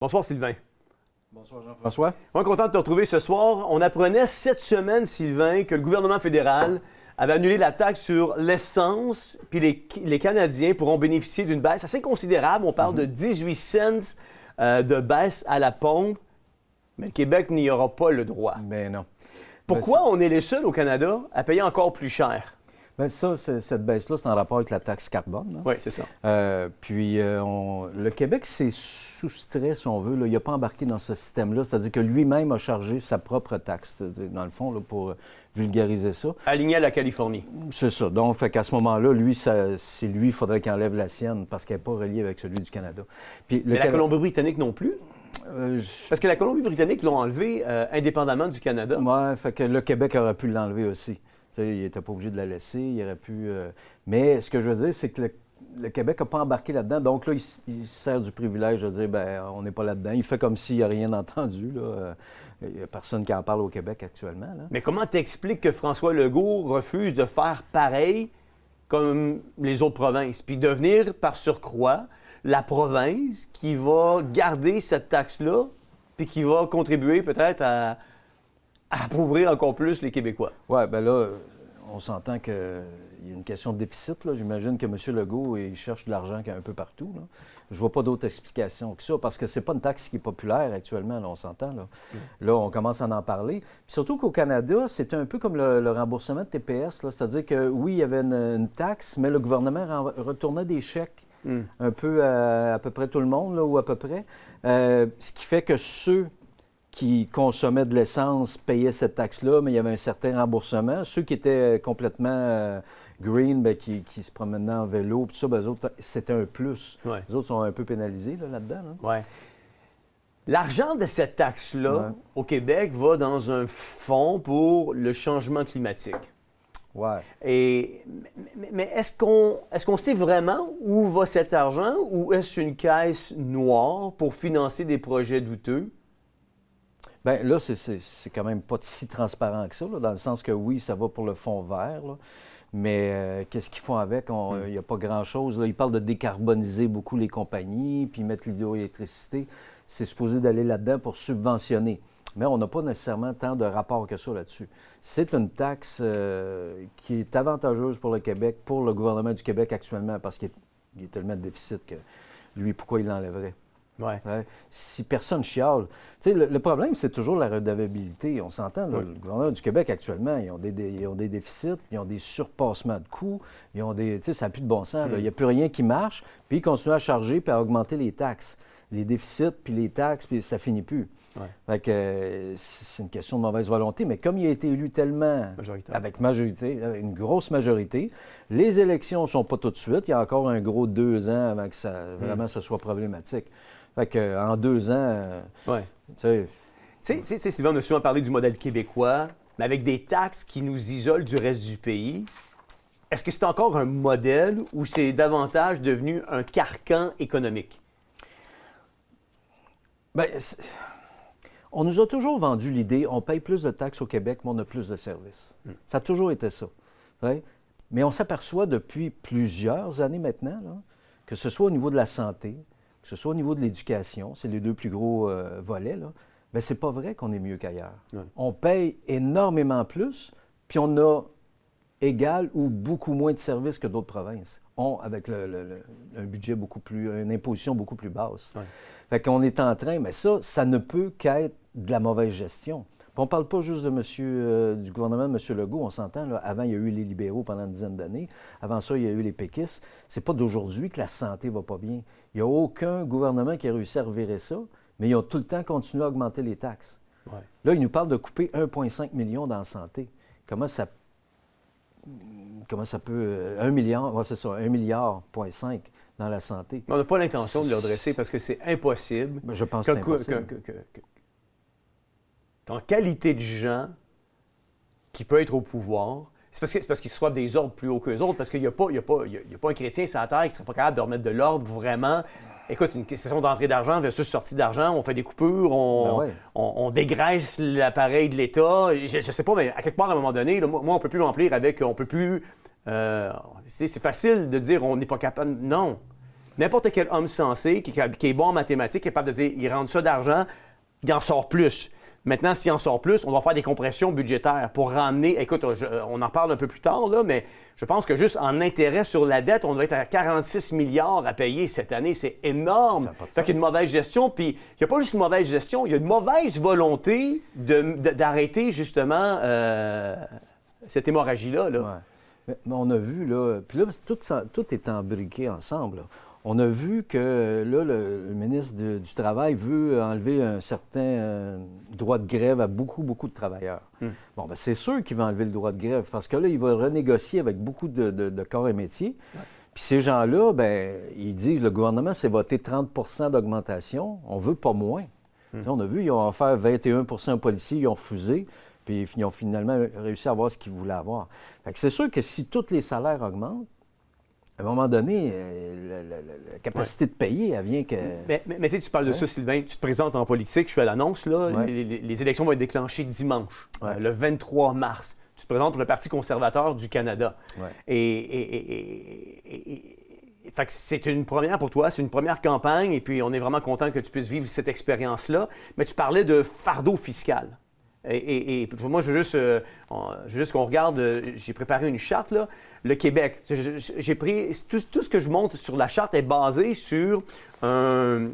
Bonsoir Sylvain. Bonsoir Jean-François. On est content de te retrouver ce soir. On apprenait cette semaine, Sylvain, que le gouvernement fédéral avait annulé la taxe sur l'essence, puis les Canadiens pourront bénéficier d'une baisse assez considérable. On parle de 18 cents de baisse à la pompe, mais le Québec n'y aura pas le droit. Mais non. Pourquoi on est les seuls au Canada à payer encore plus cher? Bien, ça, cette baisse-là, c'est en rapport avec la taxe carbone. Hein? Oui, c'est ça. Le Québec s'est soustrait, si on veut. Là. Il n'a pas embarqué dans ce système-là. C'est-à-dire que lui-même a chargé sa propre taxe, dans le fond, là, pour vulgariser ça. Aligné à la Californie. C'est ça. Donc, fait qu'à ce moment-là, lui, c'est lui, il faudrait qu'il enlève la sienne parce qu'elle n'est pas reliée avec celui du Canada. Puis, mais la Colombie-Britannique non plus? Parce que la Colombie-Britannique l'ont enlevé indépendamment du Canada. Oui, fait que le Québec aurait pu l'enlever aussi. T'sais, il n'était pas obligé de la laisser, il aurait pu... Mais ce que je veux dire, c'est que le Québec n'a pas embarqué là-dedans. Donc là, il sert du privilège de dire, bien, on n'est pas là-dedans. Il fait comme s'il n'y a rien entendu. Il n'y a personne qui en parle au Québec actuellement. Là. Mais comment t'expliques que François Legault refuse de faire pareil comme les autres provinces, puis devenir, par surcroît, la province qui va garder cette taxe-là, puis qui va contribuer peut-être à appauvrir encore plus les Québécois? Oui, bien là, on s'entend qu'il y a une question de déficit. Là. J'imagine que M. Legault, il cherche de l'argent un peu partout. Là. Je vois pas d'autre explication que ça, parce que c'est pas une taxe qui est populaire actuellement, là, on s'entend. Là. Là, on commence à en parler. Puis surtout qu'au Canada, c'est un peu comme le remboursement de TPS. Là. C'est-à-dire que, oui, il y avait une taxe, mais le gouvernement retournait des chèques un peu à peu près tout le monde, là, ou à peu près. Ce qui fait que ceux qui consommaient de l'essence payaient cette taxe-là, mais il y avait un certain remboursement. Ceux qui étaient complètement green, bien, qui se promenaient en vélo, tout ça, bien, eux autres, c'était un plus. Ouais. Les autres sont un peu pénalisés là-dedans. Là. Oui. L'argent de cette taxe-là, au Québec, va dans un fonds pour le changement climatique. Ouais. Mais est-ce qu'on sait vraiment où va cet argent, ou est-ce une caisse noire pour financer des projets douteux? Bien, là, c'est quand même pas si transparent que ça, là, dans le sens que oui, ça va pour le fonds vert, là, mais qu'est-ce qu'ils font avec? Il n'y a pas grand-chose. Là. Ils parlent de décarboniser beaucoup les compagnies, puis mettre l'hydroélectricité. C'est supposé d'aller là-dedans pour subventionner. Mais on n'a pas nécessairement tant de rapport que ça là-dessus. C'est une taxe qui est avantageuse pour le Québec, pour le gouvernement du Québec actuellement, parce qu'il y a tellement de déficit que lui, pourquoi il l'enlèverait? Ouais. Ouais. Si personne chiale. Tu sais, le problème, c'est toujours la redevabilité. On s'entend, là, le gouvernement du Québec, actuellement, ils ont des déficits, ils ont des surpassements de coûts, ils ont des... Tu sais, ça n'a plus de bon sens. Il n'y a plus rien qui marche, puis ils continuent à charger puis à augmenter les taxes. Les déficits, puis les taxes, puis ça finit plus. Ouais. Fait que c'est une question de mauvaise volonté, mais comme il a été élu tellement avec une grosse majorité, les élections ne sont pas tout de suite. Il y a encore un gros 2 ans avant que ça vraiment ce soit problématique. Fait qu'en 2 ans, tu sais, Sylvain, on a souvent parlé du modèle québécois, mais avec des taxes qui nous isolent du reste du pays. Est-ce que c'est encore un modèle ou c'est davantage devenu un carcan économique? Bien, on nous a toujours vendu l'idée, on paye plus de taxes au Québec, mais on a plus de services. Ça a toujours été ça. Ouais? Mais on s'aperçoit depuis plusieurs années maintenant, là, que ce soit au niveau de la santé, que ce soit au niveau de l'éducation, c'est les 2 plus gros volets, là, bien, c'est pas vrai qu'on est mieux qu'ailleurs. Ouais. On paye énormément plus, puis on a égal ou beaucoup moins de services que d'autres provinces, avec un budget une imposition beaucoup plus basse. Ouais. Fait qu'on est en train, mais ça ne peut qu'être de la mauvaise gestion. Puis on ne parle pas juste du gouvernement de M. Legault, on s'entend, là, avant, il y a eu les libéraux pendant une dizaine d'années. Avant ça, il y a eu les péquistes. C'est pas d'aujourd'hui que la santé va pas bien. Il n'y a aucun gouvernement qui a réussi à revirer ça, mais ils ont tout le temps continué à augmenter les taxes. Ouais. Là, ils nous parlent de couper 1,5 million dans la santé. Comment ça peut... 1 milliard, c'est ça, 1,5 milliard dans la santé. Mais on n'a pas l'intention de le redresser parce que c'est impossible. Je pense que c'est impossible. Qu'en qualité de gens qui peut être au pouvoir, c'est parce qu'ils soient des ordres plus hauts qu'eux autres, parce qu'il n'y a pas un chrétien sur la terre qui ne serait pas capable de remettre de l'ordre vraiment. Écoute, c'est une question d'entrée d'argent versus sortie d'argent. On fait des coupures, on dégraisse l'appareil de l'État. Je ne sais pas, mais à quelque part, à un moment donné, là, moi, on ne peut plus remplir avec... On peut plus... c'est facile de dire on n'est pas capable. Non. N'importe quel homme sensé qui est bon en mathématiques est capable de dire, il rentre ça d'argent, il en sort plus. Maintenant, s'il en sort plus, on doit faire des compressions budgétaires pour ramener... Écoute, on en parle un peu plus tard, là, mais je pense que juste en intérêt sur la dette, on doit être à 46 milliards à payer cette année. C'est énorme. Fait qu'il y a une mauvaise gestion. Puis, il n'y a pas juste une mauvaise gestion, il y a une mauvaise volonté d'arrêter, justement, cette hémorragie-là. Là. Ouais. Mais on a vu, là... Puis là, tout est embriqué ensemble, là. On a vu que là, le ministre du Travail veut enlever un certain droit de grève à beaucoup, beaucoup de travailleurs. Bon, bien, c'est sûr qu'il va enlever le droit de grève parce que là, il va renégocier avec beaucoup de corps et métiers. Ouais. Puis ces gens-là, bien, ils disent, le gouvernement s'est voté 30 d'augmentation, on veut pas moins. On a vu, ils ont offert 21 aux policiers, ils ont refusé, puis ils ont finalement réussi à avoir ce qu'ils voulaient avoir. Fait que c'est sûr que si tous les salaires augmentent, à un moment donné, la capacité de payer, elle vient que... Mais tu sais, tu parles de ça, Sylvain. Tu te présentes en politique, je fais l'annonce, là. Ouais. Les élections vont être déclenchées dimanche, le 23 mars. Tu te présentes pour le Parti conservateur du Canada. Ouais. Fait que c'est une première pour toi, c'est une première campagne, et puis on est vraiment content que tu puisses vivre cette expérience-là. Mais tu parlais de fardeau fiscal. Et moi, je veux juste qu'on regarde, j'ai préparé une charte, là. Le Québec, j'ai pris, tout ce que je montre sur la charte est basé sur la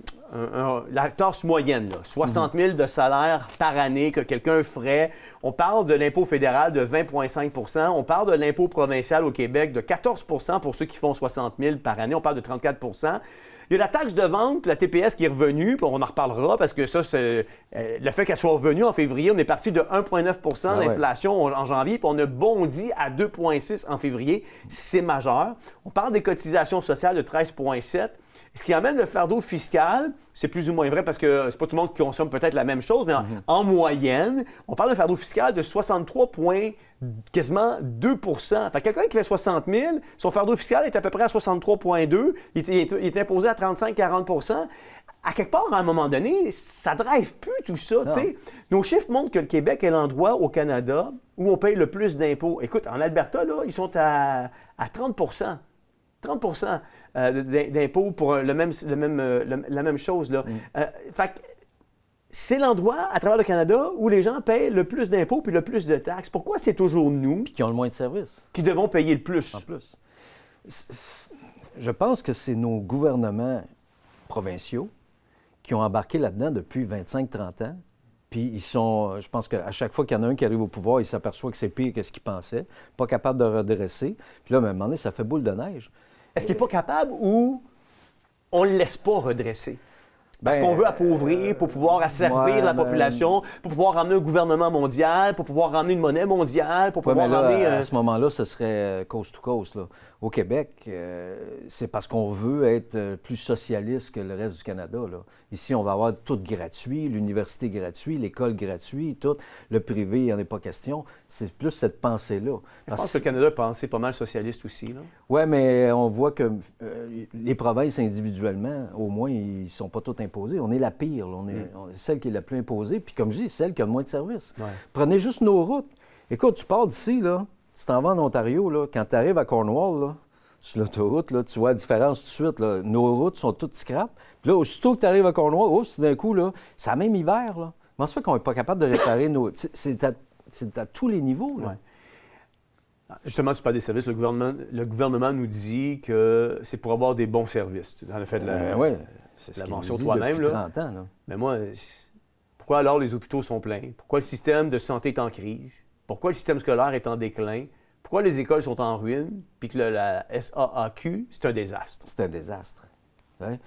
classe moyenne, là, 60 000 de salaire par année que quelqu'un ferait. On parle de l'impôt fédéral de 20,5 %. On parle de l'impôt provincial au Québec de 14 % pour ceux qui font 60 000 par année. On parle de 34 %. Il y a la taxe de vente, la TPS qui est revenue, puis on en reparlera parce que ça, c'est le fait qu'elle soit revenue en février, on est parti de 1,9 % d'inflation en janvier, puis on a bondi à 2,6 en février. C'est majeur. On parle des cotisations sociales de 13,7. Ce qui amène le fardeau fiscal, c'est plus ou moins vrai parce que c'est pas tout le monde qui consomme peut-être la même chose, mais en moyenne, on parle d'un fardeau fiscal de 63, quasiment 2 %. Fait que quelqu'un qui fait 60 000, son fardeau fiscal est à peu près à 63,2. Il est imposé à 35-40 %. À quelque part, à un moment donné, ça ne drive plus tout ça. Nos chiffres montrent que le Québec est l'endroit au Canada où on paye le plus d'impôts. Écoute, en Alberta, là, ils sont à 30 %. 30 % d'impôts pour la même chose. Là. Fait que c'est l'endroit à travers le Canada où les gens payent le plus d'impôts puis le plus de taxes. Pourquoi c'est toujours nous puis qui ont le moins de services qui devons payer le plus? En plus. Je pense que c'est nos gouvernements provinciaux qui ont embarqué là-dedans depuis 25-30 ans. Puis ils sont, je pense qu'à chaque fois qu'il y en a un qui arrive au pouvoir, il s'aperçoit que c'est pire que ce qu'il pensait, pas capable de redresser. Puis là, à un moment donné, ça fait boule de neige. Est-ce qu'il n'est pas capable ou on ne le laisse pas redresser? Parce qu'on veut appauvrir pour pouvoir asservir la population, pour pouvoir ramener un gouvernement mondial, pour pouvoir ramener une monnaie mondiale, pour pouvoir ramener... À ce moment-là, ce serait coast to coast. Là. Au Québec, c'est parce qu'on veut être plus socialiste que le reste du Canada. Là. Ici, on va avoir tout gratuit, l'université gratuite, l'école gratuite, tout. Le privé, il n'y en a pas question. C'est plus cette pensée-là. Je pense que le Canada a pensé pas mal socialiste aussi. Oui, mais on voit que les provinces individuellement, au moins, ils ne sont pas toutes imposées. On est la pire. Là. On est celle qui est la plus imposée. Puis comme je dis, celle qui a le moins de services. Ouais. Prenez juste nos routes. Écoute, tu pars d'ici, là. Tu t'en vas en Ontario, là, quand tu arrives à Cornwall, là, sur l'autoroute, là, tu vois la différence tout de suite. Là. Nos routes sont toutes scrap. Puis là, aussitôt que tu arrives à Cornwall, oups, d'un coup, là, c'est la même hiver. Là. Comment ça fait qu'on n'est pas capable de réparer nos... C'est à tous les niveaux. Là. Ouais. Justement, tu parles des services. Le gouvernement nous dit que c'est pour avoir des bons services. Tu en as fait de la mention toi-même. Depuis 30 ans. Là. Mais moi, pourquoi alors les hôpitaux sont pleins? Pourquoi le système de santé est en crise? Pourquoi le système scolaire est en déclin? Pourquoi les écoles sont en ruine? Puis que la SAAQ, c'est un désastre. C'est un désastre. Ouais.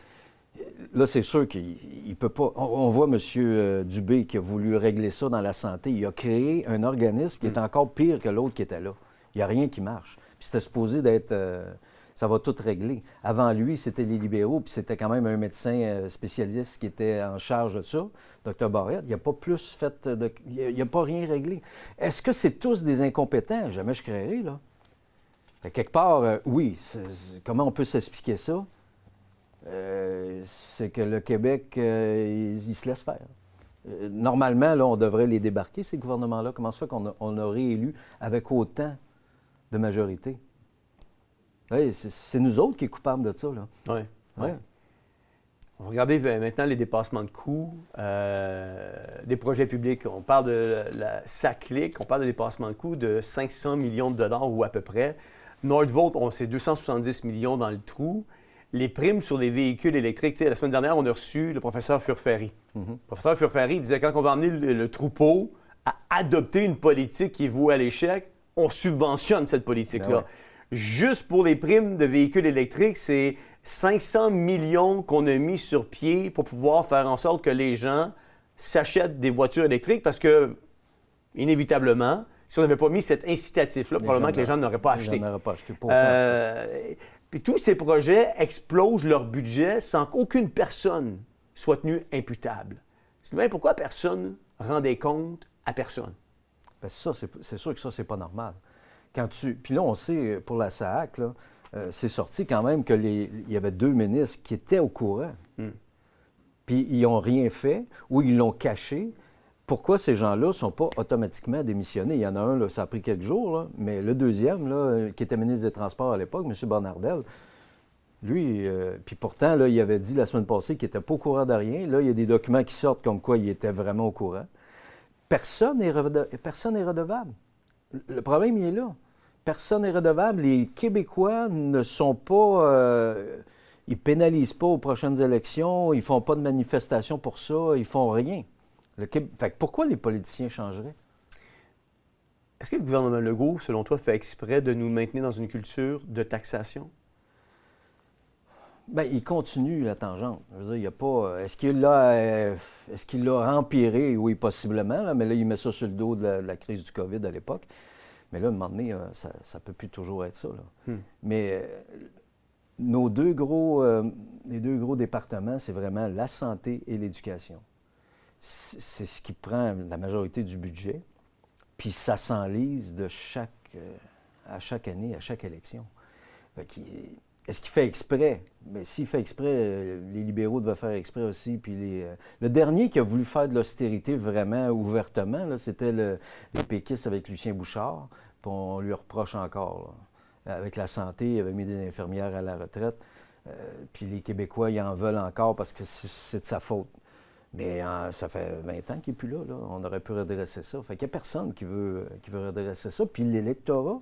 Là, c'est sûr qu'il ne peut pas... On voit M. Dubé qui a voulu régler ça dans la santé. Il a créé un organisme qui est encore pire que l'autre qui était là. Il n'y a rien qui marche. Puis c'était supposé d'être... ça va tout régler. Avant lui, c'était les libéraux, puis c'était quand même un médecin spécialiste qui était en charge de ça, Dr. Barrette. Il n'a pas plus fait de... Il n'a pas rien réglé. Est-ce que c'est tous des incompétents? Jamais je créerais, là. Fait quelque part, oui. Comment on peut s'expliquer ça? C'est que le Québec, il se laisse faire. Normalement, là, on devrait les débarquer, ces gouvernements-là. Comment ça fait qu'on a réélu avec autant de majorité? Oui, c'est nous autres qui sommes coupables de ça, là. Oui. Ouais. On va regarder maintenant les dépassements de coûts des projets publics. On parle de la SACLIC, on parle de dépassement de coûts de 500 millions de dollars ou à peu près. Nordvolt, c'est 270 millions dans le trou. Les primes sur les véhicules électriques, la semaine dernière, on a reçu le professeur Furfari. Le professeur Furfari disait quand on va emmener le troupeau à adopter une politique qui est vouée à l'échec, on subventionne cette politique-là. Ben ouais. Juste pour les primes de véhicules électriques, c'est 500 millions qu'on a mis sur pied pour pouvoir faire en sorte que les gens s'achètent des voitures électriques parce que, inévitablement, si on n'avait pas mis cet incitatif-là, probablement que les gens n'auraient pas acheté. Les gens n'auraient pas acheté. Pour autant, puis tous ces projets explosent leur budget sans qu'aucune personne soit tenue imputable. Sylvain, pourquoi personne rend des comptes à personne? ben ça, c'est sûr que ça, c'est pas normal. Puis là, on sait, pour la SAAC, là, c'est sorti quand même qu'il y avait 2 ministres qui étaient au courant. Puis ils n'ont rien fait ou ils l'ont caché. Pourquoi ces gens-là ne sont pas automatiquement démissionnés? Il y en a un, là, ça a pris quelques jours, là, mais le deuxième, là, qui était ministre des Transports à l'époque, M. Bonnardel, lui, puis pourtant, là, il avait dit la semaine passée qu'il n'était pas au courant de rien. Là, il y a des documents qui sortent comme quoi il était vraiment au courant. Personne n'est redevable. Le problème, il est là. Personne n'est redevable. Les Québécois ne sont pas... ils ne pénalisent pas aux prochaines élections. Ils ne font pas de manifestations pour ça. Ils ne font rien. Fait que pourquoi les politiciens changeraient? Est-ce que le gouvernement Legault, selon toi, fait exprès de nous maintenir dans une culture de taxation? Bien, il continue la tangente. Je veux dire, il y a pas... Est-ce qu'il l'a empiré? Oui, possiblement. Là, mais là, il met ça sur le dos de la crise du COVID à l'époque. Mais là, à un moment donné, ça ne peut plus toujours être ça. Là. Mais les deux gros départements, c'est vraiment la santé et l'éducation. C'est ce qui prend la majorité du budget. Puis ça s'enlise à chaque année, à chaque élection. Est-ce qu'il fait exprès? Mais s'il fait exprès, les libéraux devaient faire exprès aussi. Puis le dernier qui a voulu faire de l'austérité vraiment ouvertement, là, c'était les péquistes avec Lucien Bouchard. Puis on lui reproche encore. Là. Avec la santé, il avait mis des infirmières à la retraite. Puis les Québécois, ils en veulent encore parce que c'est de sa faute. Mais ça fait 20 ans qu'il n'est plus là, là. On aurait pu redresser ça. Fait qu'il n'y a personne qui veut redresser ça. Puis l'électorat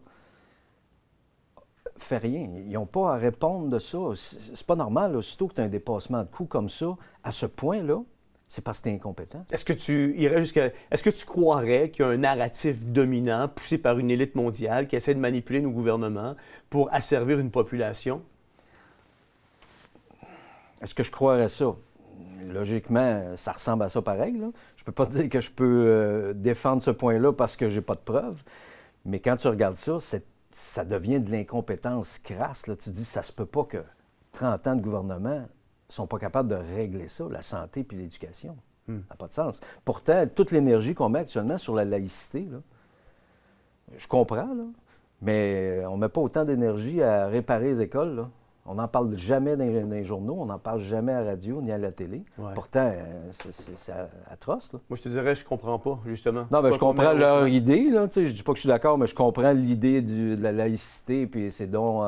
fait rien. Ils n'ont pas à répondre de ça. C'est pas normal. Là. Aussitôt que tu as un dépassement de coût comme ça, à ce point-là, c'est parce que tu es incompétent. Est-ce que tu croirais qu'il y a un narratif dominant poussé par une élite mondiale qui essaie de manipuler nos gouvernements pour asservir une population? Est-ce que je croirais ça? Logiquement, ça ressemble à ça pareil. Là. Je ne peux pas dire que je peux défendre ce point-là parce que j'ai pas de preuves. Mais quand tu regardes ça, ça devient de l'incompétence crasse. Là. Tu te dis, ça se peut pas que 30 ans de gouvernement ne sont pas capables de régler ça, la santé puis l'éducation. Ça n'a pas de sens. Pourtant, toute l'énergie qu'on met actuellement sur la laïcité, là, je comprends, là, mais on ne met pas autant d'énergie à réparer les écoles. Là. On n'en parle jamais dans les journaux, on n'en parle jamais à la radio ni à la télé. Ouais. Pourtant, c'est atroce. Là. Moi, je te dirais, je comprends pas, justement. Non, mais je comprends leur idée. Là, je ne dis pas que je suis d'accord, mais je comprends l'idée de la laïcité, puis c'est donc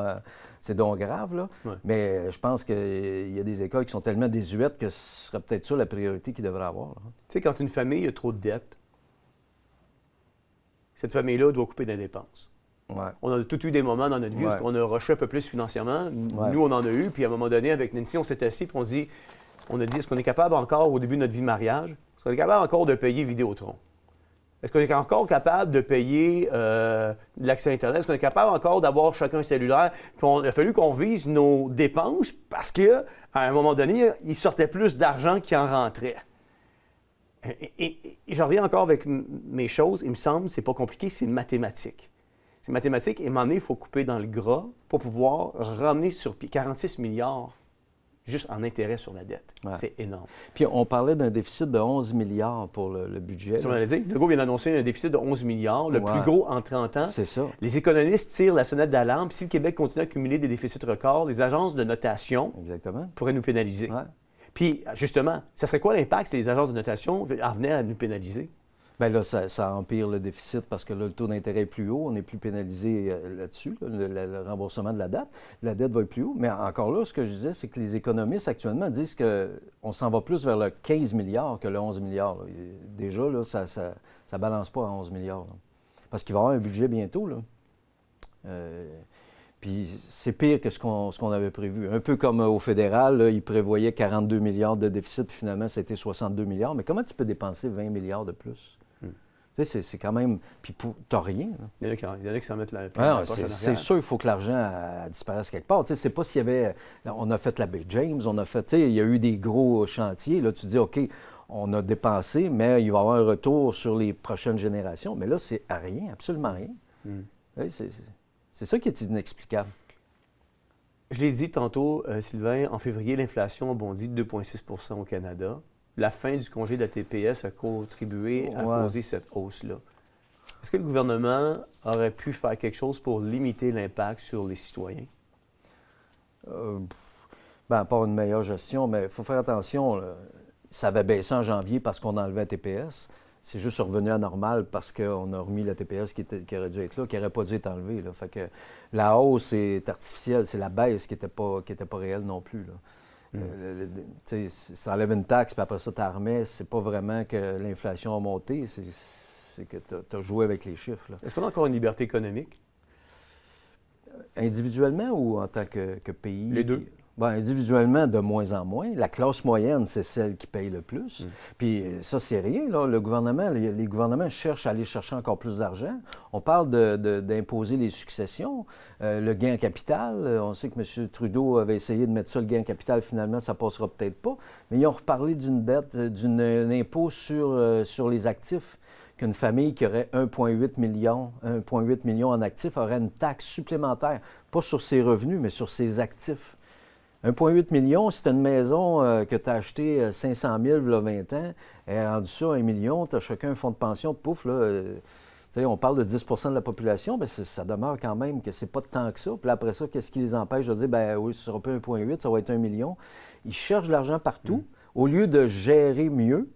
grave. Là. Ouais. Mais je pense qu'il y a des écoles qui sont tellement désuètes que ce serait peut-être ça la priorité qu'ils devraient avoir. Tu sais, quand une famille a trop de dettes, cette famille-là doit couper des dépenses. Ouais. On a tout eu des moments dans notre vie où on a rushé un peu plus financièrement. Ouais. Nous, on en a eu. Puis à un moment donné, avec Nancy, on s'est assis et on a dit, est-ce qu'on est capable encore, au début de notre vie de mariage, est-ce qu'on est capable encore de payer Vidéotron? Est-ce qu'on est encore capable de payer l'accès Internet? Est-ce qu'on est capable encore d'avoir chacun un cellulaire? Puis il a fallu qu'on vise nos dépenses parce qu'à un moment donné, il sortait plus d'argent qu'il en rentrait. Et j'en reviens encore avec mes choses. Il me semble, c'est pas compliqué, c'est mathématique. C'est mathématique, et à un moment donné, il faut couper dans le gras pour pouvoir ramener sur pied 46 milliards juste en intérêt sur la dette. Ouais. C'est énorme. Puis on parlait d'un déficit de 11 milliards pour le budget. C'est ce qu'on allait dire. Legault vient d'annoncer un déficit de 11 milliards, le plus gros en 30 ans. C'est ça. Les économistes tirent la sonnette d'alarme. Puis si le Québec continue à accumuler des déficits records, les agences de notation pourraient nous pénaliser. Ouais. Puis justement, ça serait quoi l'impact si les agences de notation en venaient à nous pénaliser? Bien là, ça empire le déficit parce que là, le taux d'intérêt est plus haut, on est plus pénalisé là-dessus, là, le remboursement de la dette. La dette va être plus haut. Mais encore là, ce que je disais, c'est que les économistes actuellement disent qu'on s'en va plus vers le 15 milliards que le 11 milliards. Là. Déjà, là, ça ne balance pas à 11 milliards. Là. Parce qu'il va y avoir un budget bientôt. Là. Puis c'est pire que ce qu'on avait prévu. Un peu comme au fédéral, là, ils prévoyaient 42 milliards de déficit, puis finalement, c'était 62 milliards. Mais comment tu peux dépenser 20 milliards de plus? Tu sais, c'est quand même... Puis t'as rien. Là. Il y en a qui s'en mettent la c'est sûr qu'il faut que l'argent disparaisse quelque part. Tu sais, c'est pas s'il y avait... On a fait la baie James, on a fait... Tu sais, il y a eu des gros chantiers. Là, tu dis, OK, on a dépensé, mais il va y avoir un retour sur les prochaines générations. Mais là, c'est à rien, absolument rien. Tu sais, c'est ça qui est inexplicable. Je l'ai dit tantôt, Sylvain, en février, l'inflation a bondi de 2,6 % au Canada. La fin du congé de la TPS a contribué à causer cette hausse-là. Est-ce que le gouvernement aurait pu faire quelque chose pour limiter l'impact sur les citoyens? Bien, pas une meilleure gestion, mais il faut faire attention. Là. Ça avait baissé en janvier parce qu'on enlevait la TPS. C'est juste revenu à normal parce qu'on a remis la TPS qui aurait dû être là, qui n'aurait pas dû être enlevée. Là. Fait que la hausse est artificielle, c'est la baisse qui n'était pas réelle non plus. Là. Ça enlève une taxe, puis après ça, tu la remets. C'est pas vraiment que l'inflation a monté, c'est que tu as joué avec les chiffres. Là. Est-ce qu'on a encore une liberté économique? Individuellement ou en tant que pays? Les deux. Bien, individuellement, de moins en moins. La classe moyenne, c'est celle qui paye le plus. Puis ça, c'est rien. Là. Le gouvernement, les gouvernements cherchent à aller chercher encore plus d'argent. On parle d'imposer les successions, le gain en capital. On sait que M. Trudeau avait essayé de mettre ça, le gain en capital. Finalement, ça ne passera peut-être pas. Mais ils ont reparlé d'une dette, d'un impôt sur les actifs. Qu'une famille qui aurait 1,8 million en actifs aurait une taxe supplémentaire, pas sur ses revenus, mais sur ses actifs. 1,8 million, si tu as une maison que tu as achetée 500 000 il y a 20 ans, elle est rendue ça 1 million, tu as chacun un fonds de pension, pouf, là, on parle de 10 % de la population, bien, ça demeure quand même que c'est pas tant que ça. Puis là, après ça, qu'est-ce qui les empêche de dire, bien oui, ce sera pas 1,8, ça va être 1 million. Ils cherchent de l'argent partout. Au lieu de gérer mieux,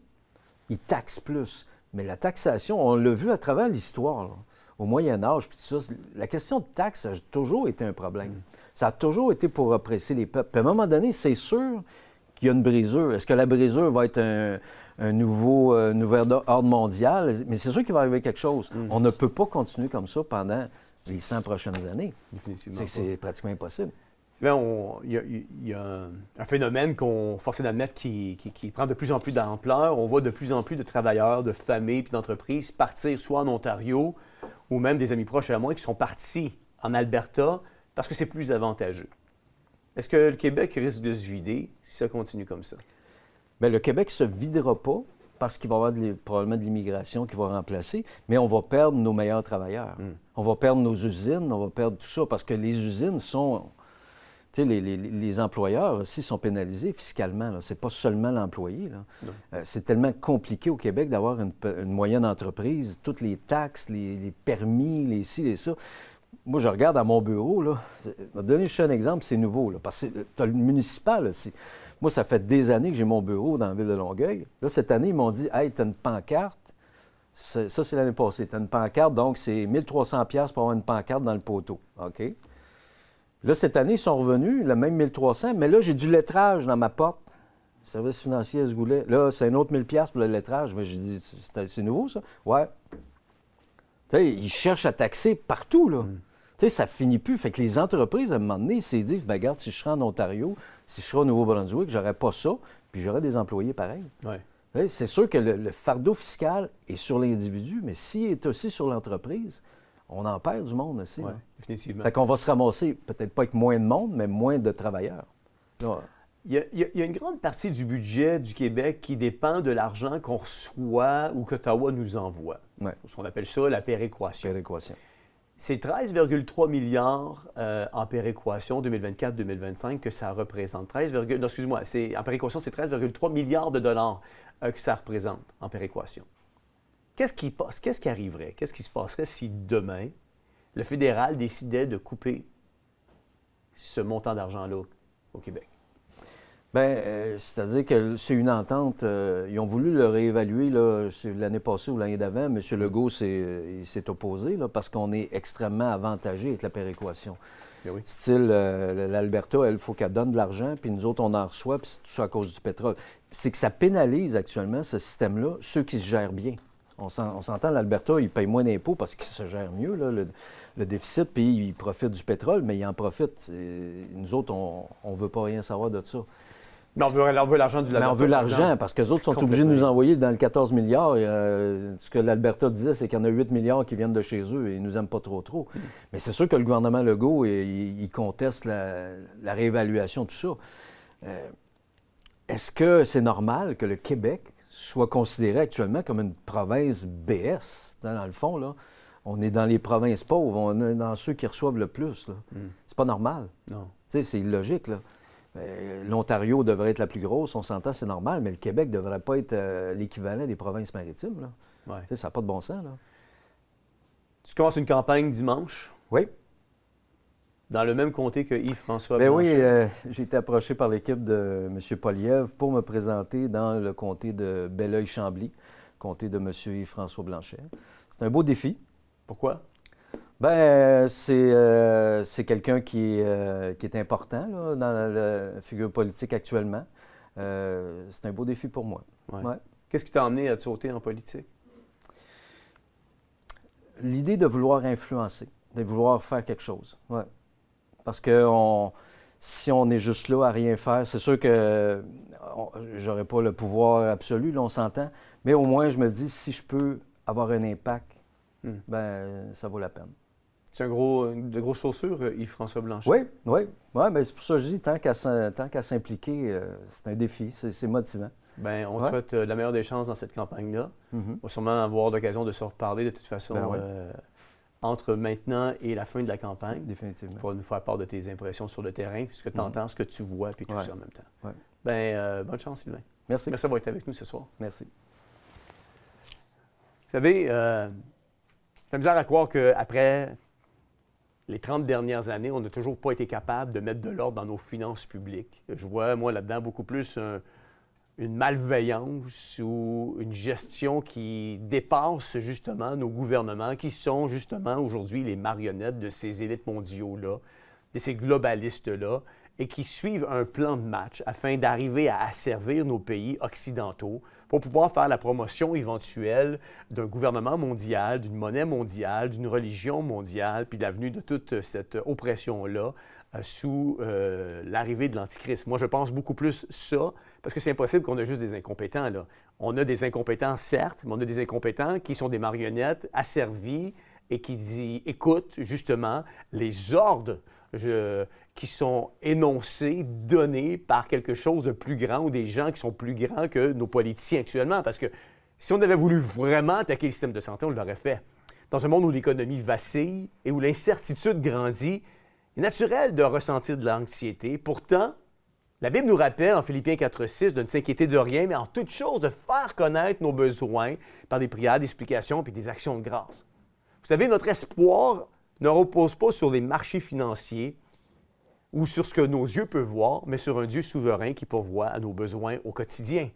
ils taxent plus. Mais la taxation, on l'a vu à travers l'histoire, là, au Moyen Âge, puis tout ça, la question de taxe, ça a toujours été un problème. Ça a toujours été pour oppresser les peuples. Puis à un moment donné, c'est sûr qu'il y a une brisure. Est-ce que la brisure va être un nouveau ordre mondial? Mais c'est sûr qu'il va arriver quelque chose. On ne peut pas continuer comme ça pendant les 100 prochaines années. Définitivement. C'est pratiquement impossible. Il y a un phénomène qu'on force d'admettre qui prend de plus en plus d'ampleur. On voit de plus en plus de travailleurs, de familles et d'entreprises partir soit en Ontario ou même des amis proches à moi qui sont partis en Alberta parce que c'est plus avantageux. Est-ce que le Québec risque de se vider si ça continue comme ça? Bien, le Québec ne se videra pas parce qu'il va y avoir probablement de l'immigration qui va remplacer, mais on va perdre nos meilleurs travailleurs. On va perdre nos usines, on va perdre tout ça parce que les usines sont... Tu sais, les employeurs aussi sont pénalisés fiscalement. Ce n'est pas seulement l'employé. C'est tellement compliqué au Québec d'avoir une moyenne entreprise, toutes les taxes, les permis, les ci, les ça. Moi, je regarde à mon bureau, là. Je vais te donner juste un exemple, c'est nouveau, là, parce que tu as le municipal aussi. Moi, ça fait des années que j'ai mon bureau dans la ville de Longueuil. Là, cette année, ils m'ont dit « Hey, tu as une pancarte. » Ça, c'est l'année passée. Tu as une pancarte, donc c'est 1 300 $ pour avoir une pancarte dans le poteau. OK? Là, cette année, ils sont revenus, le même 1 300, mais là, j'ai du lettrage dans ma porte. Service financier à ce goulet. Là, c'est un autre 1 000 $ pour le lettrage. Mais j'ai dit, c'est nouveau, ça? Ouais. Tu sais, ils cherchent à taxer partout, là. Tu sais, ça finit plus. Fait que les entreprises, à un moment donné, ils se disent, bien, regarde, si je serais en Ontario, si je serais au Nouveau-Brunswick, j'aurais pas ça, puis j'aurais des employés pareils. Ouais. C'est sûr que le fardeau fiscal est sur l'individu, mais s'il est aussi sur l'entreprise, on en perd du monde aussi. Oui, définitivement. Fait qu'on va se ramasser, peut-être pas avec moins de monde, mais moins de travailleurs. Là, il y a une grande partie du budget du Québec qui dépend de l'argent qu'on reçoit ou qu'Ottawa nous envoie. Ouais. On appelle ça la péréquation. Péréquation. C'est 13,3 milliards en péréquation 2024-2025 que ça représente. Non, excuse-moi, en péréquation, c'est 13,3 milliards de dollars que ça représente en péréquation. Qu'est-ce qui arriverait? Qu'est-ce qui se passerait si demain, le fédéral décidait de couper ce montant d'argent-là au Québec? Bien, c'est-à-dire que c'est une entente. Ils ont voulu le réévaluer là, l'année passée ou l'année d'avant. M. Legault il s'est opposé là, parce qu'on est extrêmement avantagé avec la péréquation. Oui. Style, l'Alberta, il faut qu'elle donne de l'argent, puis nous autres, on en reçoit, puis c'est tout ça à cause du pétrole. C'est que ça pénalise actuellement, ce système-là, ceux qui se gèrent bien. On s'entend, l'Alberta, il paye moins d'impôts parce qu'il se gère mieux, là, le déficit, puis il profite du pétrole, mais il en profite. Nous autres, on ne veut pas rien savoir de ça. Mais on veut l'argent du Alberta. Mais on veut l'argent parce que les autres sont obligés de nous envoyer dans le 14 milliards. Ce que l'Alberta disait, c'est qu'il y en a 8 milliards qui viennent de chez eux et ils ne nous aiment pas trop. Mais c'est sûr que le gouvernement Legault, il conteste la réévaluation de tout ça. Est-ce que c'est normal que le Québec soit considéré actuellement comme une province BS? Dans le fond, là, on est dans les provinces pauvres, on est dans ceux qui reçoivent le plus. Là. C'est pas normal. Non. Tu sais, c'est illogique, là. L'Ontario devrait être la plus grosse, on s'entend, c'est normal, mais le Québec ne devrait pas être l'équivalent des provinces maritimes. Là. Ouais. Ça n'a pas de bon sens. Là. Tu commences une campagne dimanche. Oui. Dans le même comté que Yves-François Bien Blanchet. oui, j'ai été approché par l'équipe de M. Poilievre pour me présenter dans le comté de Belleuil-Chambly, comté de M. Yves-François Blanchet. C'est un beau défi. Pourquoi? Bien, c'est quelqu'un qui est important là, dans la figure politique actuellement. C'est un beau défi pour moi. Ouais. Ouais. Qu'est-ce qui t'a amené à te sauter en politique? L'idée de vouloir influencer, de vouloir faire quelque chose. Ouais. Parce que si on est juste là à rien faire, c'est sûr que j'aurais pas le pouvoir absolu, là, on s'entend, mais au moins je me dis, si je peux avoir un impact, ben ça vaut la peine. C'est de grosses chaussures, Yves-François Blanchet? Oui, mais c'est pour ça que je dis, tant qu'à s'impliquer, c'est un défi, c'est motivant. Bien, on te souhaite la meilleure des chances dans cette campagne-là. On va sûrement avoir l'occasion de se reparler de toute façon entre maintenant et la fin de la campagne. Définitivement. Pour nous faire part de tes impressions sur le terrain, ce que tu entends, ce que tu vois, puis tout ça en même temps. Ouais. Bien, bonne chance, Sylvain. Merci. Merci d'avoir été avec nous ce soir. Merci. Vous savez, j'ai misère à croire qu'après les 30 dernières années, on n'a toujours pas été capable de mettre de l'ordre dans nos finances publiques. Je vois, moi, là-dedans, beaucoup plus une malveillance ou une gestion qui dépasse justement nos gouvernements, qui sont justement aujourd'hui les marionnettes de ces élites mondiaux-là, de ces globalistes-là, et qui suivent un plan de match afin d'arriver à asservir nos pays occidentaux pour pouvoir faire la promotion éventuelle d'un gouvernement mondial, d'une monnaie mondiale, d'une religion mondiale, puis de l'avenue de toute cette oppression-là sous l'arrivée de l'Antichrist. Moi, je pense beaucoup plus ça, parce que c'est impossible qu'on ait juste des incompétents, là. On a des incompétents, certes, mais on a des incompétents qui sont des marionnettes asservies et qui écoutent justement les ordres qui sont énoncés, donnés par quelque chose de plus grand ou des gens qui sont plus grands que nos politiciens actuellement. Parce que si on avait voulu vraiment attaquer le système de santé, on l'aurait fait. Dans un monde où l'économie vacille et où l'incertitude grandit, il est naturel de ressentir de l'anxiété. Pourtant, la Bible nous rappelle en Philippiens 4,6 de ne s'inquiéter de rien, mais en toute chose de faire connaître nos besoins par des prières, des explications et des actions de grâce. Vous savez, notre espoir ne repose pas sur les marchés financiers ou sur ce que nos yeux peuvent voir, mais sur un Dieu souverain qui pourvoit à nos besoins au quotidien.